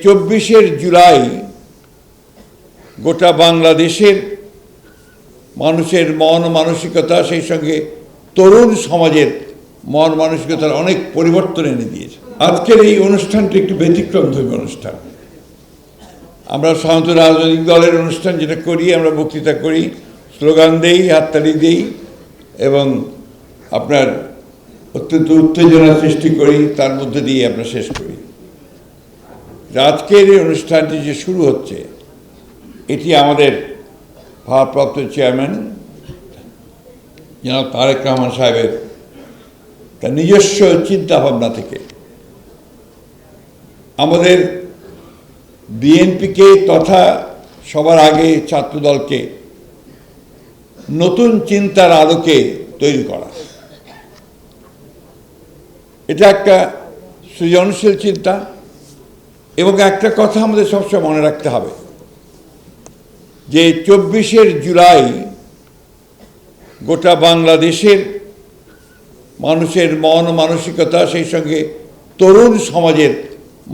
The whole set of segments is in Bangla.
24 জুলাই গোটা বাংলাদেশের মানুষের মন মানসিকতা, সেই সঙ্গে তরুণ সমাজের মন মানসিকতার অনেক পরিবর্তন এনে দিয়েছে। আজকের এই অনুষ্ঠানটি একটি ব্যতিক্রমধর্মী অনুষ্ঠান। আমরা সাধারণত রাজনৈতিক দলের অনুষ্ঠান যেটা করি, আমরা বক্তৃতা করি, স্লোগান দেই, হাততালি দেই এবং আপনার অত্যন্ত উত্তেজনা সৃষ্টি করি, তার মধ্যে দিয়ে আমরা শেষ করি। আজকের এই অনুষ্ঠানটি যে শুরু হচ্ছে, এটি আমাদের ভারপ্রাপ্ত চেয়ারম্যান জনাব তারেক রহমান সাহেবের তার নিজস্ব চিন্তাভাবনা থেকে আমাদের বিএনপিকে তথা সবার আগে ছাত্রদলকে নতুন চিন্তার আলোকে তৈরি করা। এটা একটা সৃজনশীল চিন্তা এবং একটা কথা আমাদের সবসময় মনে রাখতে হবে যে 24 জুলাই গোটা বাংলাদেশের মানুষের মন মানসিকতা, সেই সঙ্গে তরুণ সমাজের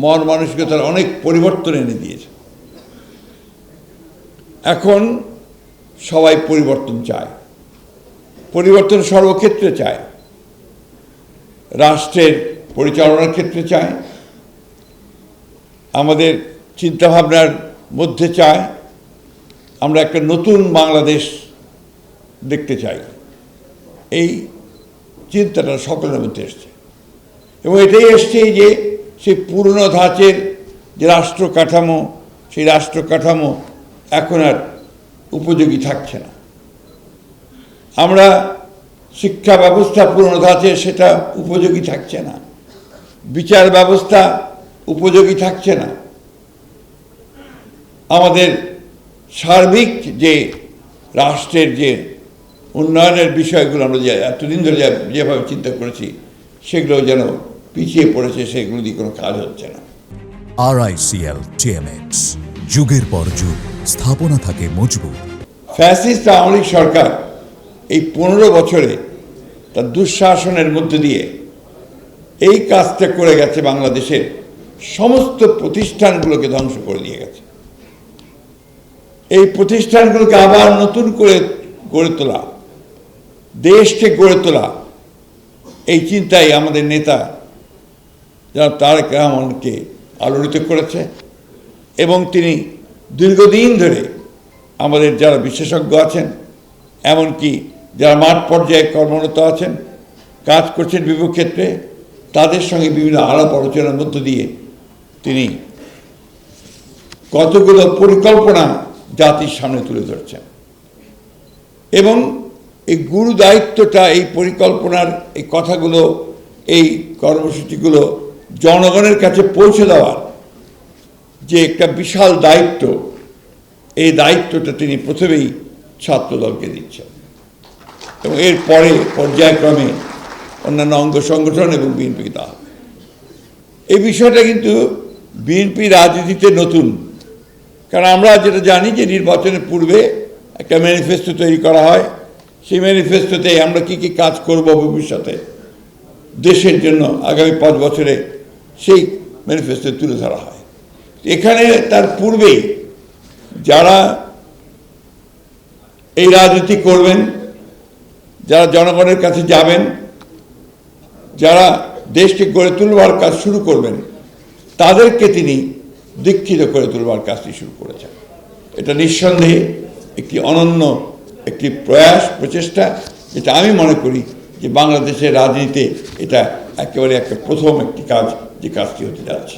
মন মানসিকতার অনেক পরিবর্তন এনে দিয়েছে। এখন সবাই পরিবর্তন চায়, পরিবর্তন সর্বক্ষেত্রে চায়, রাষ্ট্রের পরিচালনার ক্ষেত্রে চায়, আমাদের চিন্তাভাবনার মধ্যে চায়। আমরা একটা নতুন বাংলাদেশ দেখতে চাই, এই চিন্তাটা সকলের মধ্যে এসছে এবং এটাই এসছে যে সেই পুরনো ধাঁচের যে রাষ্ট্র কাঠামো, সেই রাষ্ট্র কাঠামো এখন আর উপযোগী থাকছে না। আমরা শিক্ষা ব্যবস্থা পুরনো ধাঁচে, সেটা উপযোগী থাকছে না। বিচার ব্যবস্থা উপযোগী থাকছে না। আমাদের সার্বিক যে রাষ্ট্রের যে উন্নয়নের বিষয়গুলো আমরা যে এতদিন ধরে যেভাবে চিন্তা করেছি, সেগুলো যেন পিছিয়ে পড়েছে, সেগুলো দিয়ে কোনো কাজ হচ্ছে না। RICL TMX, যুগের পর যুগ স্থাপনা থাকে মজবুত। ফ্যাসিস্ট আওয়ামী লীগ সরকার এই 15 বছরে তার দুঃশাসনের মধ্যে দিয়ে এই কাজটা করে গেছে, বাংলাদেশের সমস্ত প্রতিষ্ঠানগুলোকে ধ্বংস করে দিয়ে গেছে। এই প্রতিষ্ঠানগুলোকে আবার নতুন করে গড়ে তোলা, দেশকে গড়ে তোলা, এই চিন্তাই আমাদের নেতা জনাব তারেক রহমানকে আলোড়িত করেছে এবং তিনি দীর্ঘদিন ধরে আমাদের যারা বিশেষজ্ঞ আছেন, এমনকি যারা মাঠ পর্যায়ে কর্মরত আছেন, কাজ করছেন বিভিন্ন ক্ষেত্রে, তাদের সঙ্গে বিভিন্ন আলাপ আলোচনার মধ্য দিয়ে তিনি কতগুলো পরিকল্পনা জাতির সামনে তুলে ধরছেন এবং এই গুরু দায়িত্বটা, এই পরিকল্পনার এই কথাগুলো, এই কর্মসূচিগুলো জনগণের কাছে পৌঁছে দেওয়ার যে একটা বিশাল দায়িত্ব, এই দায়িত্বটা তিনি প্রথমেই ছাত্রদলকে দিচ্ছেন এবং এরপরে পর্যায়ক্রমে অন্যান্য অঙ্গ সংগঠন এবং বিএনপিকে দেওয়া হবে। এই বিষয়টা কিন্তু বিএনপি রাজনীতিতে নতুন, কারণ আমরা যেটা জানি যে নির্বাচনের পূর্বে একটা ম্যানিফেস্টো তৈরি করা হয়, সেই ম্যানিফেস্টোতে আমরা কি কি কাজ করব ভবিষ্যতে দেশের জন্য আগামী 5 বছরে, সেই ম্যানিফেস্টো তুলে ধরা হয়। এখানে তার পূর্বেই যারা এই রাজনীতি করবেন, যারা জনগণের কাছে যাবেন, যারা দেশকে গড়ে তুলবার কাজ শুরু করবেন, তাদেরকে তিনি দীক্ষিত করে তুলবার কাজটি শুরু করেছেন। এটা নিঃসন্দেহে একটি অনন্য একটি প্রচেষ্টা, যেটা আমি মনে করি যে বাংলাদেশের রাজনীতিতে এটা একেবারে একটা প্রথম একটি কাজ, যে কাজটি হতে যাচ্ছে।